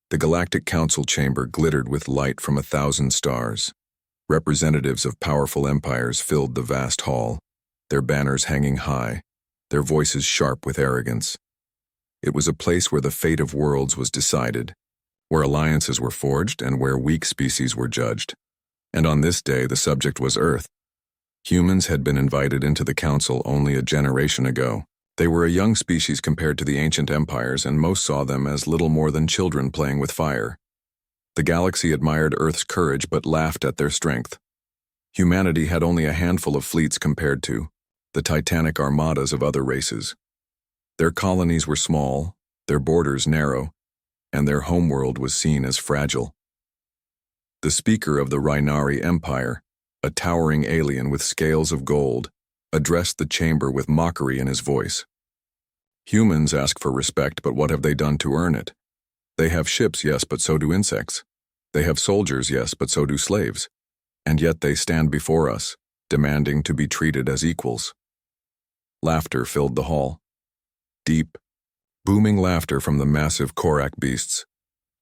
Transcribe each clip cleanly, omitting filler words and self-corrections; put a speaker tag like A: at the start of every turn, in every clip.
A: The Galactic Council chamber glittered with light from 1,000 stars. Representatives of powerful empires filled the vast hall, their banners hanging high, their voices sharp with arrogance. It was a place where the fate of worlds was decided, where alliances were forged and where weak species were judged. And on this day, the subject was Earth. Humans had been invited into the council only a generation ago. They were a young species compared to the ancient empires, and most saw them as little more than children playing with fire. The galaxy admired Earth's courage but laughed at their strength. Humanity had only a handful of fleets compared to the titanic armadas of other races. Their colonies were small, their borders narrow, and their homeworld was seen as fragile. The speaker of the Rhinari Empire, a towering alien with scales of gold, addressed the chamber with mockery in his voice. Humans ask for respect, but what have they done to earn it? They have ships, yes, but so do insects. They have soldiers, yes, but so do slaves. And yet they stand before us, demanding to be treated as equals. Laughter filled the hall. Deep, booming laughter from the massive Korak beasts,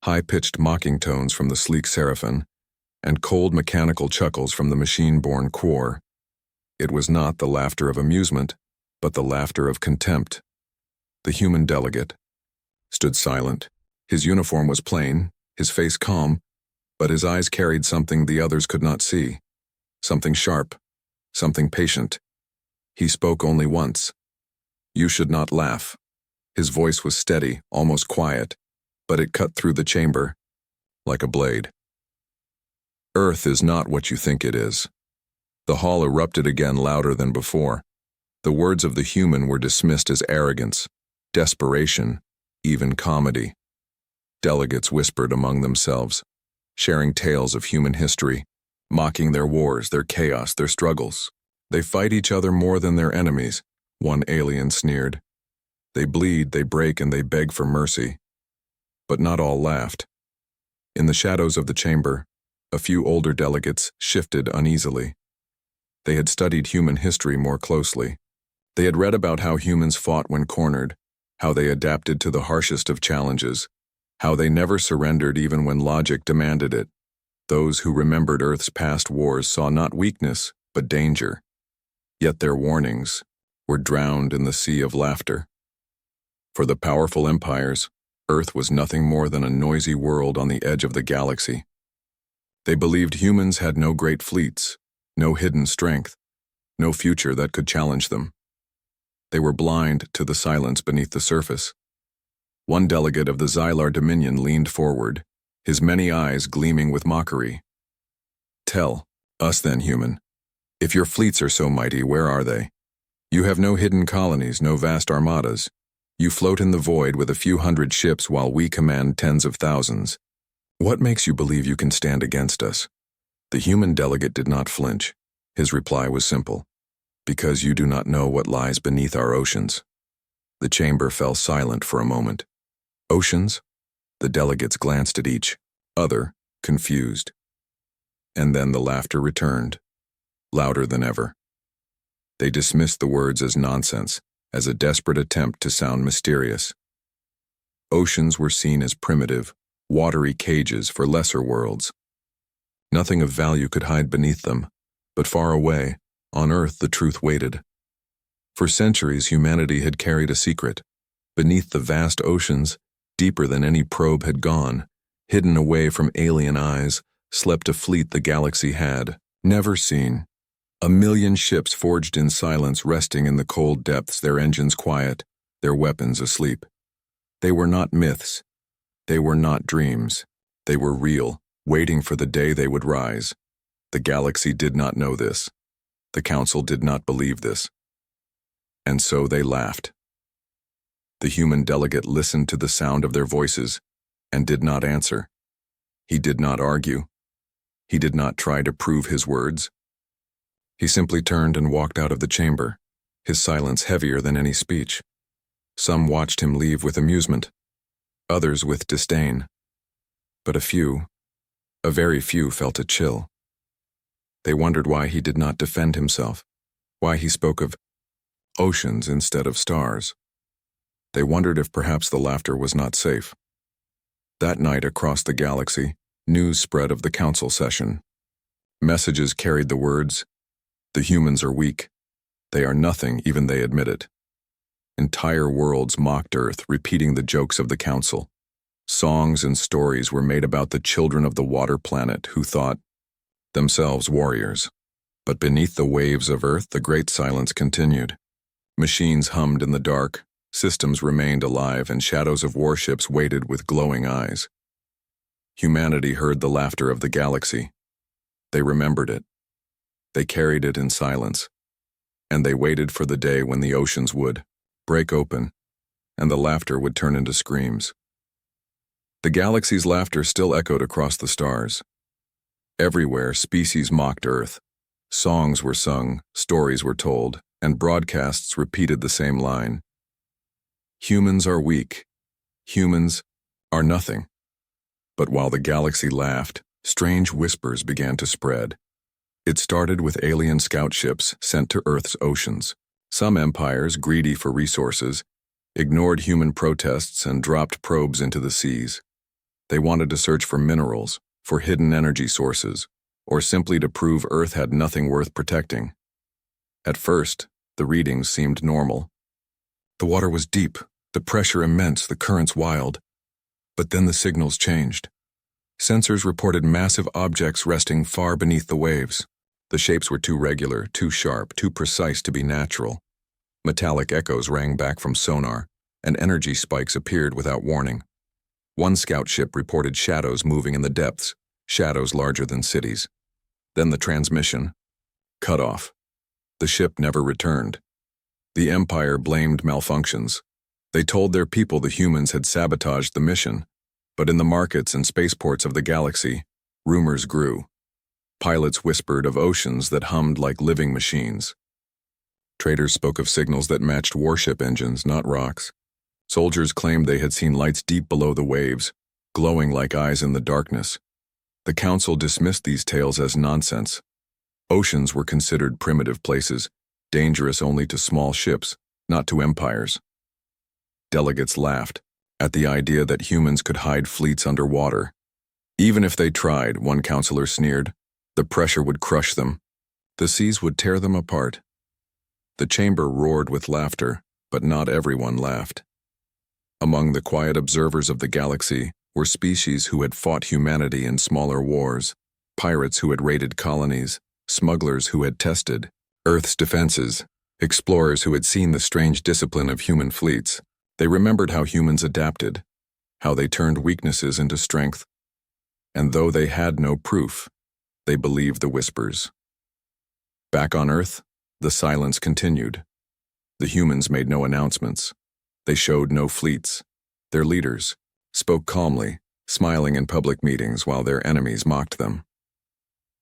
A: high-pitched mocking tones from the sleek Seraphim, and cold mechanical chuckles from the machine-born Quor. It was not the laughter of amusement, but the laughter of contempt. The human delegate stood silent. His uniform was plain, his face calm, but his eyes carried something the others could not see. Something sharp, something patient. He spoke only once. "You should not laugh." His voice was steady, almost quiet, but it cut through the chamber like a blade. Earth is not what you think it is. The hall erupted again louder than before. The words of the human were dismissed as arrogance, desperation, even comedy. Delegates whispered among themselves, sharing tales of human history, mocking their wars, their chaos, their struggles. "They fight each other more than their enemies," one alien sneered. "They bleed, they break, and they beg for mercy." But not all laughed. In the shadows of the chamber, a few older delegates shifted uneasily. They had studied human history more closely. They had read about how humans fought when cornered, how they adapted to the harshest of challenges, how they never surrendered even when logic demanded it. Those who remembered Earth's past wars saw not weakness, but danger. Yet their warnings were drowned in the sea of laughter. For the powerful empires, Earth was nothing more than a noisy world on the edge of the galaxy. They believed humans had no great fleets, no hidden strength, no future that could challenge them. They were blind to the silence beneath the surface. One delegate of the Xylar Dominion leaned forward, his many eyes gleaming with mockery. "Tell us then, human. If your fleets are so mighty, where are they? You have no hidden colonies, no vast armadas. You float in the void with a few hundred ships while we command tens of thousands. What makes you believe you can stand against us?" The human delegate did not flinch. His reply was simple. "Because you do not know what lies beneath our oceans." The chamber fell silent for a moment. "Oceans?" The delegates glanced at each other, confused. And then the laughter returned, louder than ever. They dismissed the words as nonsense, as a desperate attempt to sound mysterious. Oceans were seen as primitive, watery cages for lesser worlds. Nothing of value could hide beneath them, but far away, on Earth, the truth waited. For centuries, humanity had carried a secret. Beneath the vast oceans, deeper than any probe had gone, hidden away from alien eyes, slept a fleet the galaxy had never seen. 1,000,000 ships forged in silence, resting in the cold depths, their engines quiet, their weapons asleep. They were not myths. They were not dreams. They were real, waiting for the day they would rise. The galaxy did not know this. The council did not believe this. And so they laughed. The human delegate listened to the sound of their voices and did not answer. He did not argue. He did not try to prove his words. He simply turned and walked out of the chamber, his silence heavier than any speech. Some watched him leave with amusement, others with disdain. But a very few felt a chill. They wondered why he did not defend himself, why he spoke of oceans instead of stars. They wondered if perhaps the laughter was not safe. That night across the galaxy, news spread of the council session. Messages carried the words, "The humans are weak. They are nothing, even they admit it." Entire worlds mocked Earth, repeating the jokes of the council. Songs and stories were made about the children of the water planet who thought themselves warriors. But beneath the waves of Earth, the great silence continued. Machines hummed in the dark, systems remained alive, and shadows of warships waited with glowing eyes. Humanity heard the laughter of the galaxy. They remembered it. They carried it in silence. And they waited for the day when the oceans would break open, and the laughter would turn into screams. The galaxy's laughter still echoed across the stars. Everywhere, species mocked Earth. Songs were sung, stories were told, and broadcasts repeated the same line. Humans are weak. Humans are nothing. But while the galaxy laughed, strange whispers began to spread. It started with alien scout ships sent to Earth's oceans. Some empires, greedy for resources, ignored human protests and dropped probes into the seas. They wanted to search for minerals, for hidden energy sources, or simply to prove Earth had nothing worth protecting. At first, the readings seemed normal. The water was deep, the pressure immense, the currents wild. But then the signals changed. Sensors reported massive objects resting far beneath the waves. The shapes were too regular, too sharp, too precise to be natural. Metallic echoes rang back from sonar, and energy spikes appeared without warning. One scout ship reported shadows moving in the depths, shadows larger than cities. Then the transmission cut off. The ship never returned. The Empire blamed malfunctions. They told their people the humans had sabotaged the mission, but in the markets and spaceports of the galaxy, rumors grew. Pilots whispered of oceans that hummed like living machines. Traders spoke of signals that matched warship engines, not rocks. Soldiers claimed they had seen lights deep below the waves, glowing like eyes in the darkness. The council dismissed these tales as nonsense. Oceans were considered primitive places, dangerous only to small ships, not to empires. Delegates laughed at the idea that humans could hide fleets underwater. Even if they tried, one counselor sneered, the pressure would crush them. The seas would tear them apart. The chamber roared with laughter, but not everyone laughed. Among the quiet observers of the galaxy were species who had fought humanity in smaller wars, pirates who had raided colonies, smugglers who had tested Earth's defenses, explorers who had seen the strange discipline of human fleets. They remembered how humans adapted, how they turned weaknesses into strength. And though they had no proof, they believed the whispers. Back on Earth, the silence continued. The humans made no announcements. They showed no fleets. Their leaders spoke calmly, smiling in public meetings while their enemies mocked them.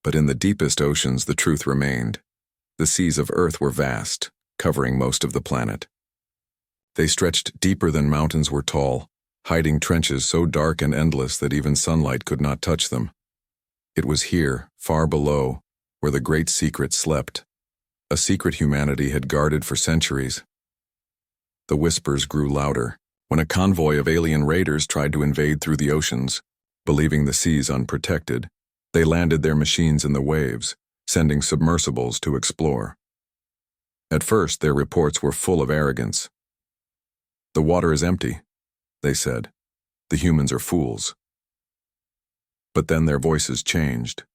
A: But in the deepest oceans, the truth remained. The seas of Earth were vast, covering most of the planet. They stretched deeper than mountains were tall, hiding trenches so dark and endless that even sunlight could not touch them. It was here, far below, where the great secret slept, a secret humanity had guarded for centuries. The whispers grew louder when a convoy of alien raiders tried to invade through the oceans. Believing the seas unprotected, they landed their machines in the waves, sending submersibles to explore. At first, their reports were full of arrogance. "The water is empty," they said. "The humans are fools." But then their voices changed.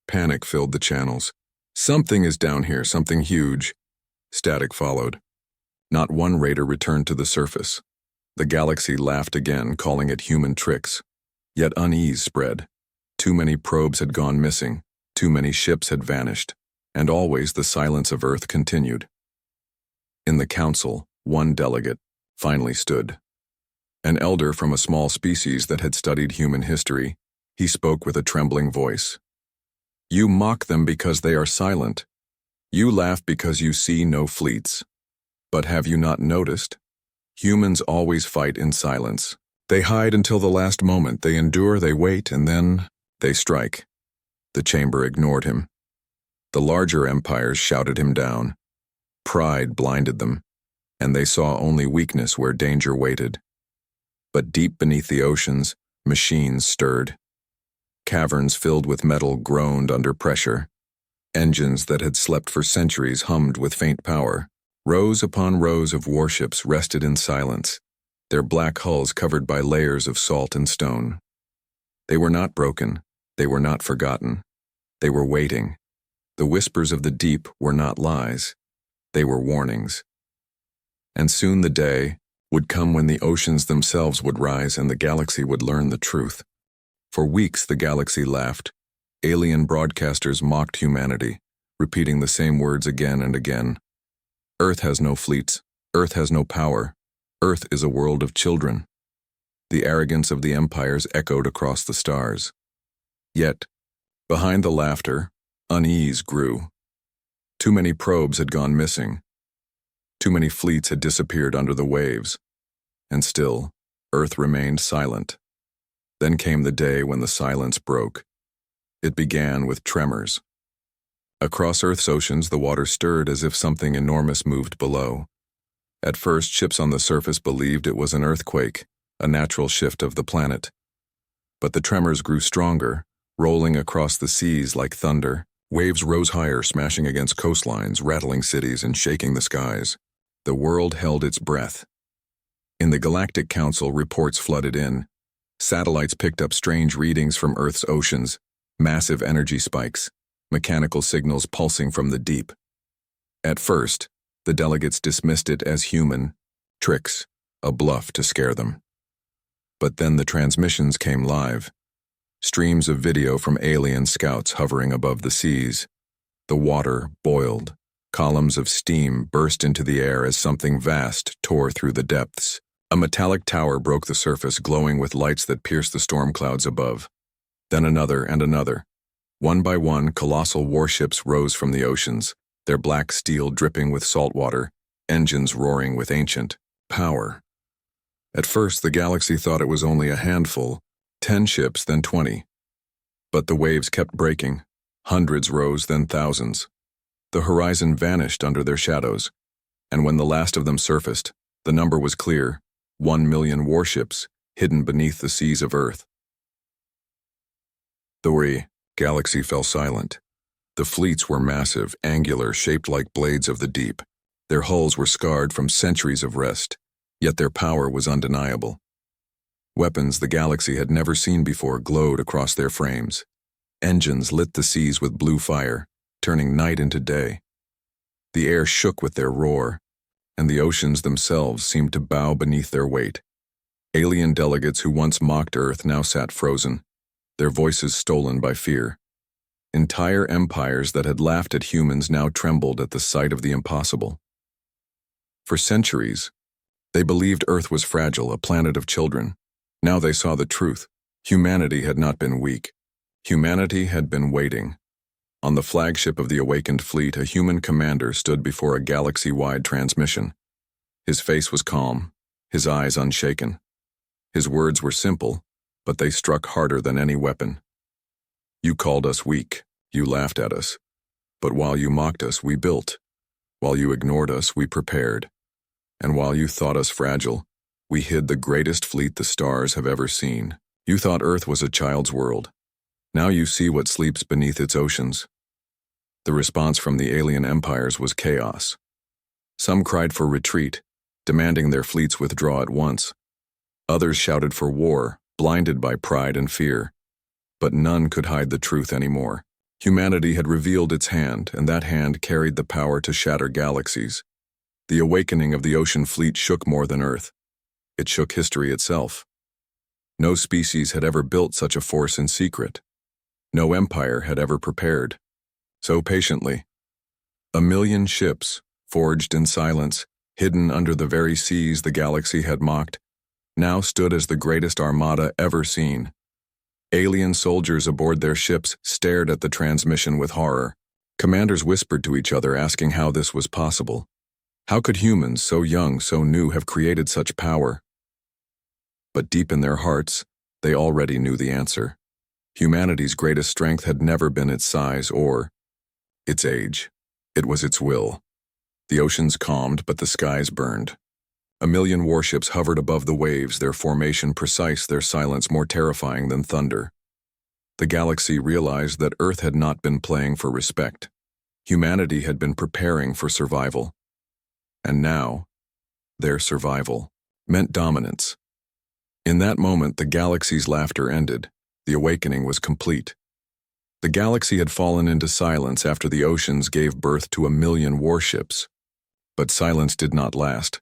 A: Panic filled the channels. "Something is down here, something huge." Static followed. Not one raider returned to the surface. The galaxy laughed again, calling it human tricks. Yet unease spread. Too many probes had gone missing, too many ships had vanished, and always the silence of Earth continued. In the council, one delegate finally stood. An elder from a small species that had studied human history, he spoke with a trembling voice. "You mock them because they are silent. You laugh because you see no fleets. But have you not noticed? Humans always fight in silence. They hide until the last moment. They endure, they wait, and then they strike." The chamber ignored him. The larger empires shouted him down. Pride blinded them, and they saw only weakness where danger waited. But deep beneath the oceans, Machines stirred. Caverns filled with metal groaned under pressure. Engines that had slept for centuries hummed with faint power. Rows upon rows of warships rested in silence, their black hulls covered by layers of salt and stone. They were not broken. They were not forgotten. They were waiting. The whispers of the deep were not lies. They were warnings. And soon the day would come when the oceans themselves would rise and the galaxy would learn the truth. For weeks the galaxy laughed. Alien broadcasters mocked humanity, repeating the same words again and again. Earth has no fleets. Earth has no power. Earth is a world of children. The arrogance of the empires echoed across the stars. Yet, behind the laughter, unease grew. Too many probes had gone missing. Too many fleets had disappeared under the waves. And still, Earth remained silent. Then came the day when the silence broke. It began with tremors. Across Earth's oceans, the water stirred as if something enormous moved below. At first, ships on the surface believed it was an earthquake, a natural shift of the planet. But the tremors grew stronger, rolling across the seas like thunder. Waves rose higher, smashing against coastlines, rattling cities, and shaking the skies. The world held its breath. In the Galactic Council, reports flooded in. Satellites picked up strange readings from Earth's oceans, massive energy spikes, mechanical signals pulsing from the deep. At first, the delegates dismissed it as human tricks, a bluff to scare them. But then the transmissions came live. Streams of video from alien scouts hovering above the seas. The water boiled. Columns of steam burst into the air as something vast tore through the depths. A metallic tower broke the surface, glowing with lights that pierced the storm clouds above. Then another and another. One by one, colossal warships rose from the oceans, their black steel dripping with salt water, engines roaring with ancient power. At first, the galaxy thought it was only a handful, 10 ships, then 20. But the waves kept breaking. Hundreds rose, then thousands. The horizon vanished under their shadows, and when the last of them surfaced, the number was clear: 1 million warships hidden beneath the seas of Earth. The galaxy fell silent. The fleets were massive, angular, shaped like blades of the deep. Their hulls were scarred from centuries of rest, yet their power was undeniable. Weapons the galaxy had never seen before glowed across their frames. Engines lit the seas with blue fire, turning night into day. The air shook with their roar, and the oceans themselves seemed to bow beneath their weight. Alien delegates who once mocked Earth now sat frozen, their voices stolen by fear. Entire empires that had laughed at humans now trembled at the sight of the impossible. For centuries, they believed Earth was fragile, a planet of children. Now they saw the truth. Humanity had not been weak. Humanity had been waiting. On the flagship of the awakened fleet, a human commander stood before a galaxy-wide transmission. His face was calm, his eyes unshaken. His words were simple, but they struck harder than any weapon. You called us weak, you laughed at us. But while you mocked us, we built. While you ignored us, we prepared. And while you thought us fragile, we hid the greatest fleet the stars have ever seen. You thought Earth was a child's world. Now you see what sleeps beneath its oceans. The response from the alien empires was chaos. Some cried for retreat, demanding their fleets withdraw at once. Others shouted for war, blinded by pride and fear. But none could hide the truth anymore. Humanity had revealed its hand, and that hand carried the power to shatter galaxies. The awakening of the ocean fleet shook more than Earth. It shook history itself. No species had ever built such a force in secret. No empire had ever prepared so patiently. 1 million ships, forged in silence, hidden under the very seas the galaxy had mocked, now stood as the greatest armada ever seen. Alien soldiers aboard their ships stared at the transmission with horror. Commanders whispered to each other, asking how this was possible. How could humans, so young, so new, have created such power? But deep in their hearts, they already knew the answer. Humanity's greatest strength had never been its size or its age. It was its will. The oceans calmed, but the skies burned. A million warships hovered above the waves, their formation precise, their silence more terrifying than thunder. The galaxy realized that Earth had not been playing for respect. Humanity had been preparing for survival. And now, their survival meant dominance. In that moment, the galaxy's laughter ended. The awakening was complete. The galaxy had fallen into silence after the oceans gave birth to a million warships. But silence did not last.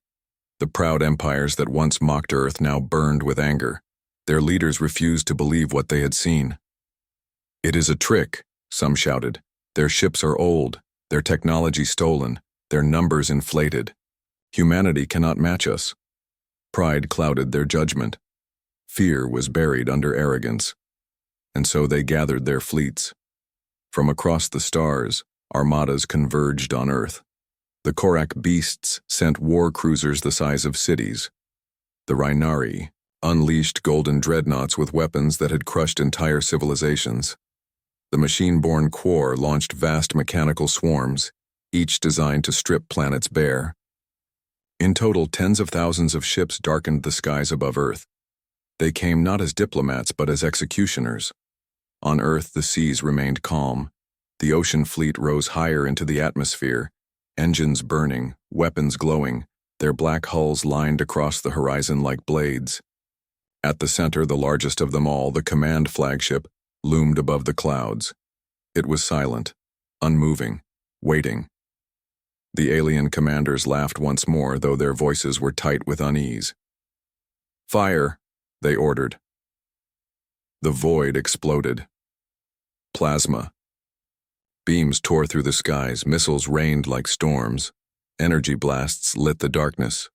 A: The proud empires that once mocked Earth now burned with anger. Their leaders refused to believe what they had seen. "It is a trick," some shouted. "Their ships are old, their technology stolen, their numbers inflated. Humanity cannot match us." Pride clouded their judgment. Fear was buried under arrogance. And so they gathered their fleets. From across the stars, armadas converged on Earth. The Korak beasts sent war cruisers the size of cities. The Rhinari unleashed golden dreadnoughts with weapons that had crushed entire civilizations. The machine-born Quor launched vast mechanical swarms, each designed to strip planets bare. In total, tens of thousands of ships darkened the skies above Earth. They came not as diplomats but as executioners. On Earth, the seas remained calm. The ocean fleet rose higher into the atmosphere, engines burning, weapons glowing, their black hulls lined across the horizon like blades. At the center, the largest of them all, the command flagship, loomed above the clouds. It was silent, unmoving, waiting. The alien commanders laughed once more, though their voices were tight with unease. "Fire," they ordered. The void exploded. Plasma. Beams tore through the skies, missiles rained like storms, energy blasts lit the darkness.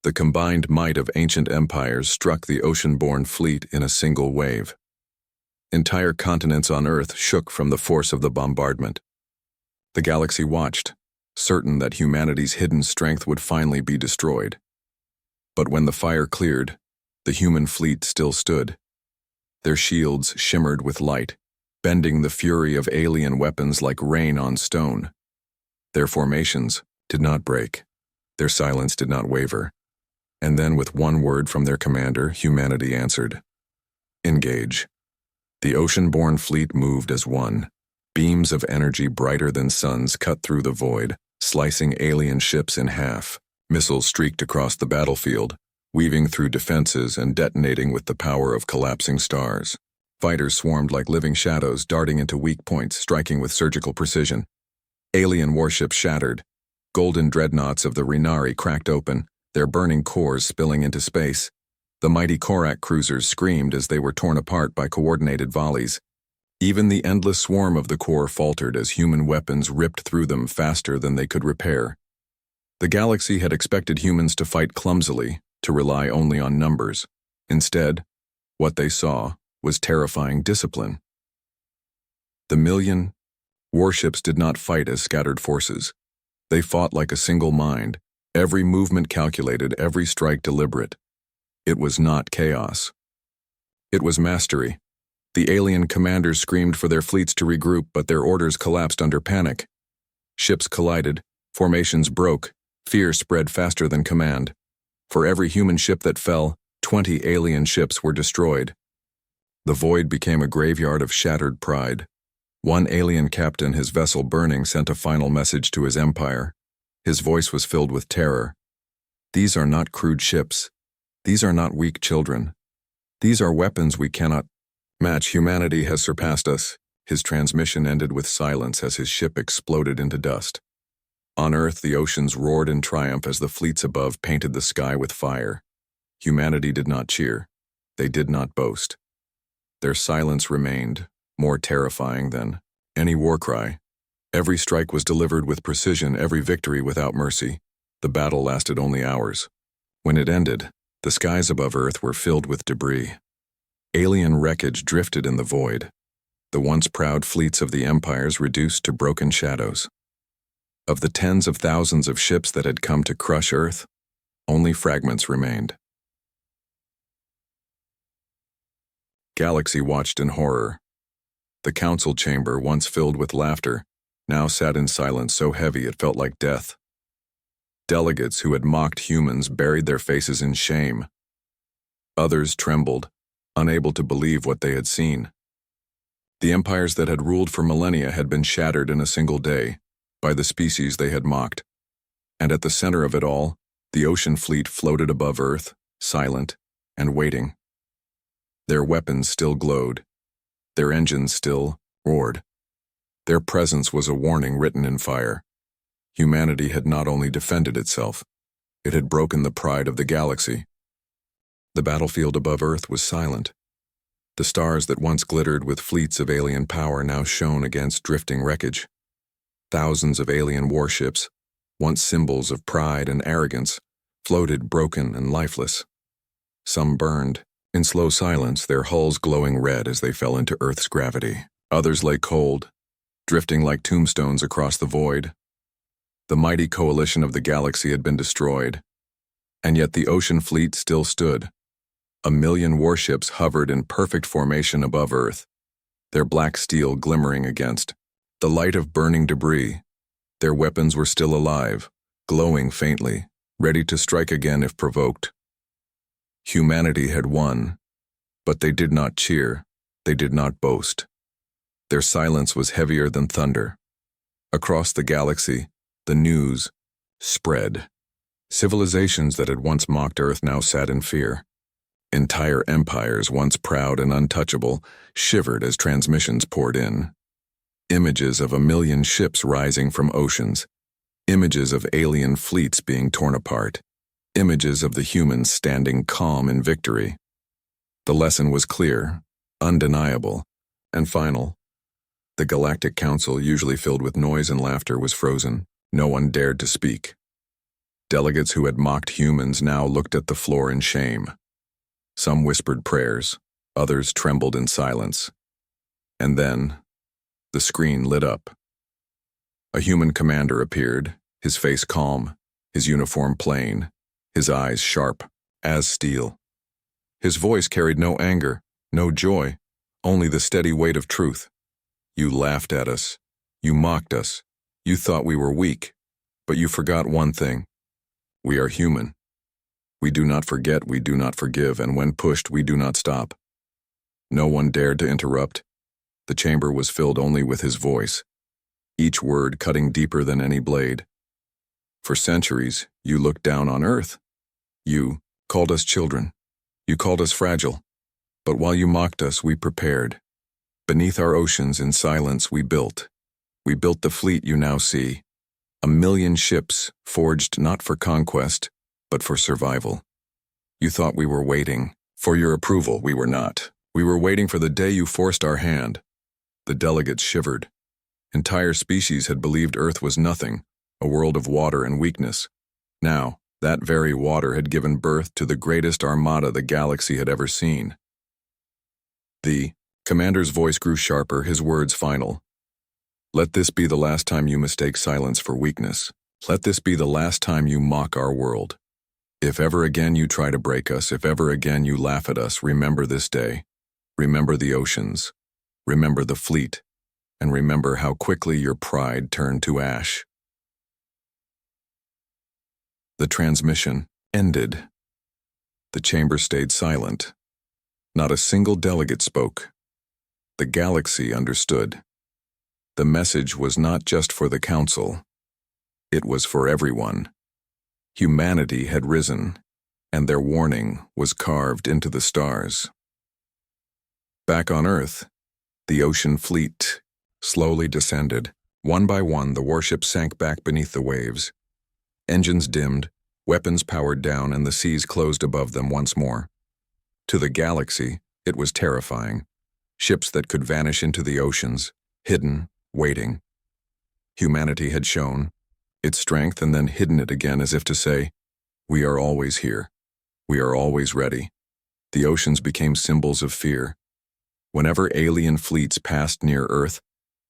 A: The combined might of ancient empires struck the ocean-born fleet in a single wave. Entire continents on Earth shook from the force of the bombardment. The galaxy watched, certain that humanity's hidden strength would finally be destroyed. But when the fire cleared, the human fleet still stood. Their shields shimmered with light, bending the fury of alien weapons like rain on stone. Their formations did not break. Their silence did not waver. And then, with one word from their commander, humanity answered. "Engage." The ocean-born fleet moved as one. Beams of energy brighter than suns cut through the void, slicing alien ships in half. Missiles streaked across the battlefield, weaving through defenses and detonating with the power of collapsing stars. Fighters swarmed like living shadows, darting into weak points, striking with surgical precision. Alien warships shattered. Golden dreadnoughts of the Rhinari cracked open, their burning cores spilling into space. The mighty Korak cruisers screamed as they were torn apart by coordinated volleys. Even the endless swarm of the Quor faltered as human weapons ripped through them faster than they could repair. The galaxy had expected humans to fight clumsily, to rely only on numbers. Instead, what they saw was terrifying discipline. The million warships did not fight as scattered forces. They fought like a single mind, every movement calculated, every strike deliberate. It was not chaos. It was mastery. The alien commanders screamed for their fleets to regroup, but their orders collapsed under panic. Ships collided, formations broke, fear spread faster than command. For every human ship that fell, 20 alien ships were destroyed. The void became a graveyard of shattered pride. One alien captain, his vessel burning, sent a final message to his empire. His voice was filled with terror. "These are not crude ships. These are not weak children. These are weapons we cannot match. Humanity has surpassed us." His transmission ended with silence as his ship exploded into dust. On Earth, the oceans roared in triumph as the fleets above painted the sky with fire. Humanity did not cheer. They did not boast. Their silence remained, more terrifying than any war cry. Every strike was delivered with precision, every victory without mercy. The battle lasted only hours. When it ended, the skies above Earth were filled with debris. Alien wreckage drifted in the void. The once proud fleets of the empires reduced to broken shadows. Of the tens of thousands of ships that had come to crush Earth, only fragments remained. Galaxy watched in horror. The council chamber, once filled with laughter, now sat in silence so heavy it felt like death. Delegates who had mocked humans buried their faces in shame. Others trembled, unable to believe what they had seen. The empires that had ruled for millennia had been shattered in a single day by the species they had mocked. And at the center of it all, the ocean fleet floated above Earth, silent and waiting. Their weapons still glowed. Their engines still roared. Their presence was a warning written in fire. Humanity had not only defended itself, it had broken the pride of the galaxy. The battlefield above Earth was silent. The stars that once glittered with fleets of alien power now shone against drifting wreckage. Thousands of alien warships, once symbols of pride and arrogance, floated broken and lifeless. Some burned, in slow silence, their hulls glowing red as they fell into Earth's gravity. Others lay cold, drifting like tombstones across the void. The mighty coalition of the galaxy had been destroyed, and yet the ocean fleet still stood. 1,000,000 warships hovered in perfect formation above Earth, their black steel glimmering against the light of burning debris. Their weapons were still alive, glowing faintly, ready to strike again if provoked. Humanity had won, but they did not cheer, they did not boast. Their silence was heavier than thunder. Across the galaxy, the news spread. Civilizations that had once mocked Earth now sat in fear. Entire empires, once proud and untouchable, shivered as transmissions poured in. Images of 1,000,000 ships rising from oceans. Images of alien fleets being torn apart. Images of the humans standing calm in victory. The lesson was clear, undeniable, and final. The Galactic Council, usually filled with noise and laughter, was frozen. No one dared to speak. Delegates who had mocked humans now looked at the floor in shame. Some whispered prayers, others trembled in silence. And then, the screen lit up. A human commander appeared, his face calm, his uniform plain, his eyes sharp as steel. His voice carried no anger, no joy, only the steady weight of truth. You laughed at us. You mocked us. You thought we were weak. But you forgot one thing. We are human. We do not forget, we do not forgive, and when pushed, we do not stop. No one dared to interrupt. The chamber was filled only with his voice, each word cutting deeper than any blade. For centuries, you looked down on Earth. You called us children. You called us fragile. But while you mocked us, we prepared. Beneath our oceans, in silence, we built. We built the fleet you now see. 1,000,000 ships, forged not for conquest, but for survival. You thought we were waiting for your approval. We were not. We were waiting for the day you forced our hand. The delegates shivered. Entire species had believed Earth was nothing, a world of water and weakness. Now, that very water had given birth to the greatest armada the galaxy had ever seen. The commander's voice grew sharper, his words final. Let this be the last time you mistake silence for weakness. Let this be the last time you mock our world. If ever again you try to break us, if ever again you laugh at us, remember this day. Remember the oceans. Remember the fleet. And remember how quickly your pride turned to ash. The transmission ended. The chamber stayed silent. Not a single delegate spoke. The galaxy understood. The message was not just for the council. It was for everyone. Humanity had risen, and their warning was carved into the stars. Back on Earth, the ocean fleet slowly descended. One by one, the warships sank back beneath the waves. Engines dimmed, weapons powered down, and the seas closed above them once more. To the galaxy, it was terrifying. Ships that could vanish into the oceans, hidden, waiting. Humanity had shown its strength and then hidden it again as if to say, we are always here. We are always ready. The oceans became symbols of fear. Whenever alien fleets passed near Earth,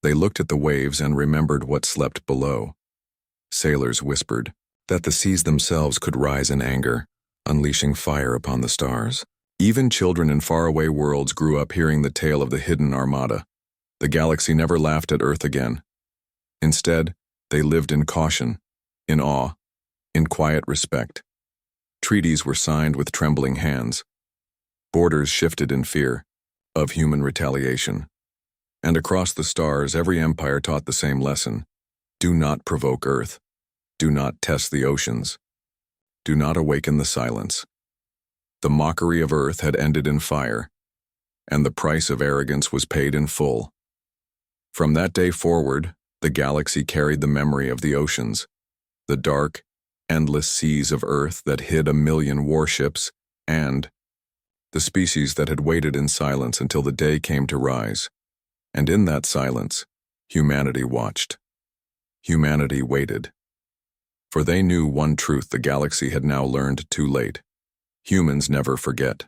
A: they looked at the waves and remembered what slept below. Sailors whispered that the seas themselves could rise in anger, unleashing fire upon the stars. Even children in faraway worlds grew up hearing the tale of the hidden armada. The galaxy never laughed at Earth again. Instead, they lived in caution, in awe, In quiet respect, treaties were signed with trembling hands. Borders shifted in fear of human retaliation. And across the stars, every empire taught the same lesson. Do not provoke Earth. Do not test the oceans. Do not awaken the silence. The mockery of Earth had ended in fire, and the price of arrogance was paid in full. From that day forward, the galaxy carried the memory of the oceans, the dark, endless seas of Earth that hid 1,000,000 warships, and the species that had waited in silence until the day came to rise. And in that silence, humanity watched. Humanity waited. For they knew one truth the galaxy had now learned too late. Humans never forget.